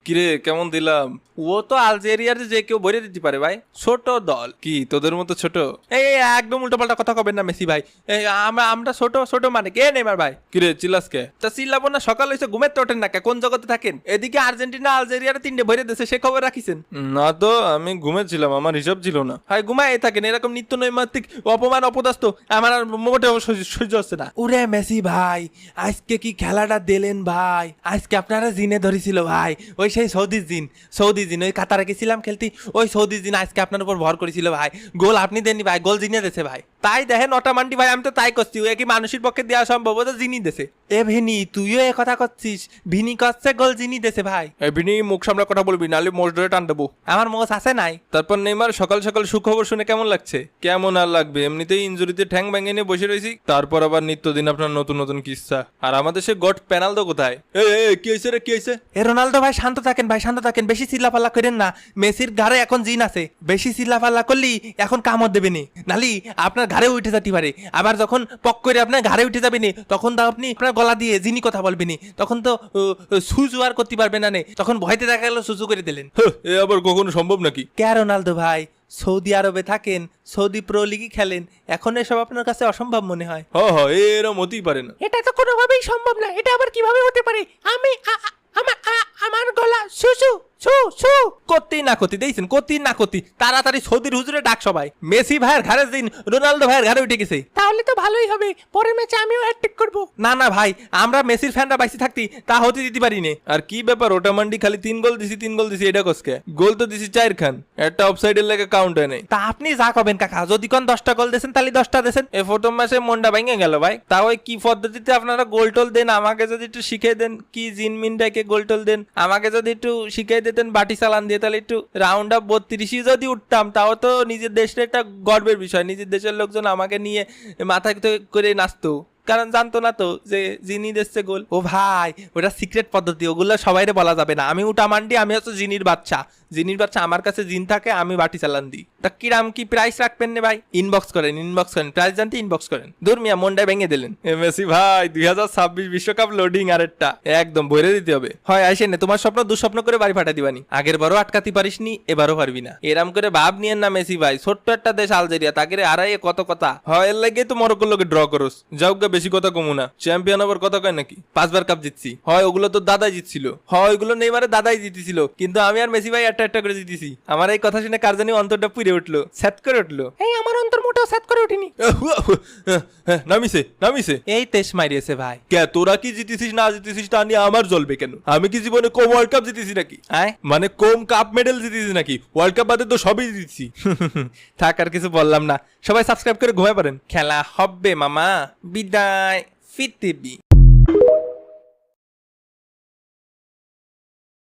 কিরে কেমন দিলাম? ও তো আলজেরিয়ার যে কেউ ভরে দিতে পারে ভাই, ছোট দল। কি তোদের মতো ছোট? এই একদম উল্টোপাল্টা কথা কবেন না মেসি ভাই। আমরা ছোট ছোট মানে কে নেইমার ভাই? কিরে চিল্লাস কে? তা চিল্লাবো না, সকাল হয়েছে ঘুমের তো ওঠেন না কে? কোন জগতে থাকেন? এদিকে আর্জেন্টিনা আলজেরিয়ার 3টে ভরে দিয়েছে, সে খবর রাখিছেন? না তো, আমি ঘুমেছিলাম, আমার হিসাব ছিল না। হয় ঘুমায় থাকেন, এরকম নিত্য নৈমিত্তিক অপমান অপদস্থ আমার আর মোটেও সহ্য হচ্ছে না। ওরে মেসি ভাই, আজকে কি খেলাটা দিলেন ভাই? আজকে আপনারা জিনে ধরেছিল ভাই, ওই সেই সৌদি জিন ওই কাতারে গেছিলাম খেলতে, ওই সৌদি জিন আজকে আপনার উপর ভর করেছিল ভাই। গোল আপনি দেননি ভাই, গোল জিনে দেছে ভাই। তাই দেখেন অটামান্ডি ভাই, আমি তো তাই করছি, ও কি মানুষের পক্ষে দেওয়া সম্ভব? ও তো জিনি দেছে। এ ভিনি, তুইও এ কথা করছিস? ভিনি করছে গোল জিনি দেছে ভাই। এই বিনি, মুখ সামনে কথা বলবি, নাহলে মোষ ধরে টান দেবো। আমার মোষ আছে নাই। তারপর নেইমার সকাল সকাল সুখবর শুনে কেমন লাগছে? কেমন আর লাগবে, এমনিতেই ইনজুরিতে ঠ্যাং ভেঙে নিয়ে বসে রয়েছি, তারপর আবার নিত্যদিন আপনার নতুন নতুন কিস্সা। আর আমাদের সে গট পেনাল্ডো কোথায়? কি হয়েছে রে, কি হয়েছে? এ রোনালদো ভাই শান্ত থাকেন ভাই, শান্ত থাকেন, বেশি চিল্লাপাল্লা করেন না। মেসির ঘাড়ে এখন জিন আছে, বেশি চিল্লাপাল্লা করলি এখন কামড় দেবে নি, নালি আপনার ঘাড়ে উঠে যেতে পারে। আবার যখন পক করে আপনার ঘাড়ে উঠে যাবে নি, তখন তো আপনি আপনার গলা দিয়ে জিনি কথা বলবেন নি, তখন তো সুজু আর করতে পারবে না নে, তখন ভয়তে দেখা গেল সুজু করে দিলেন। এ আবার কখনো সম্ভব নাকি? কে রোনালদো ভাই, সৌদি আরবে থাকেন, সৌদি প্রো লিগই খেলেন, এখন এসব আপনার কাছে অসম্ভব মনে হয়? এরম হতেই পারে না। এটা তো কোনোভাবেই সম্ভব না, এটা আবার কিভাবে হতে পারে? আমি আমার গলা সুসু সু সু করতেই না করতে দেখছেন, করতেই না করতে তাড়াতাড়ি সৌদির হুজুরে ডাক সবাই। মেসি ভাইয়ের ঘাড়ে দিন, রোনালদো ভাইয়ের ঘাড়ে উঠে গেছে। তাহলে তো ভালোই হবে, পরের ম্যাচে আমিও হ্যাটট্রিক করব। না না ভাই, আমরা মেসির ফ্যানরা বাইসে থাকতি তা হতে দিতে পারি নে। আর কি ব্যাপার, ওটামান্ডি খালি 3 গোল দিছি এটা কসকে? গোল তো দিছি 4 খান, একটা অফসাইডের লেগে কাউন্ট হয় নাই। তা আপনি যা করবেন কাকা, যদি কোন 10টা গোল দেন তাহলে 10টা দেন। এই প্রথম ম্যাচে মনটা ভেঙে গেল ভাই। তা ওই কি পদ্ধতিতে আপনারা গোল টোল দেন, আমাকে যদি একটু শিখিয়ে দেন। কি জিনমিনটাকে গোল টোল দেন, আমাকে যদি একটু শিখিয়ে দিতেন বাটি চালান দিয়ে, তাহলে একটু রাউন্ড অফ 32 যদি উঠতাম, তাও তো নিজের দেশের একটা গর্বের বিষয়। নিজের দেশের লোকজন আমাকে নিয়ে মাথায় করে নাচতো, কারণ জানতো না তো যে জিনি দিচ্ছে গোল। ও ভাই, ওটা সিক্রেট পদ্ধতি, ওগুলো সবাইরে বলা যাবে না। আমি উটামান্ডি, আমি হচ্ছে জিনির বাচ্চা। আমার কাছে জিন থাকে, আমি বাটি চালান দিই। তা কিরাম কি প্রাইস রাখবেন নে ভাই? ইনবক্স করেন প্রাইস জানতে ইনবক্স করেন। দূর মিয়া, মনটা ভেঙে দিলেন। মেসি ভাই 2026 বিশ্বকাপ লোডিং আরেকটা একদম ভরে দিতে হবে। হয় আইসেন না, তোমার স্বপ্ন দুঃস্বপ্ন করে বাড়ি ফাটা দিবানি। আগের বারও আটকাতে পারিসনি, এবারও পারবি না। এরাম করে ভাব নিয়েন না মেসি ভাই, ছোট্ট একটা দেশ আলজেরিয়া, তাকে আড়াইয়ে কত কথা হয়, এর লাগে তো মরক্কোর লোকে ড্র করস। যাও গা, বেশি কথা কমু না। চ্যাম্পিয়ন আবার কথা কয় নাকি? 5বার কাপ জিতছি। হয় ওগুলো তো দাদাই জিতছিল, হয় ওগুলো নেইমারে দাদাই জিতেছিল, কিন্তু আমি আর মেসি ভাই একটা করে জিতেছি। আমার এই কথা শুনে কার জানি অন্তরটা পুড়ে উঠলো, স্যাত করে উঠলো। এই আমার অন্তর মোটেও সেট করে উঠিনি। নামিছে এই তেজ মারিয়েছে ভাই। কে? তোরা কি জিতেছিস না জিতেছিস তা নিয়ে আমার জ্বলবে কেন? আমি কি জীবনে কম ওয়ার্ল্ড কাপ জিতেছি নাকি? মানে কম কাপ মেডেল জিতেছি নাকি? ওয়ার্ল্ড কাপ বাদে তো সবই জিতেছি। থাক, আর কিছু বললাম না। সবাই সাবস্ক্রাইব করে ঘুমায় পারেন। খেলা হবে মামা, বিদায়। ফিরতে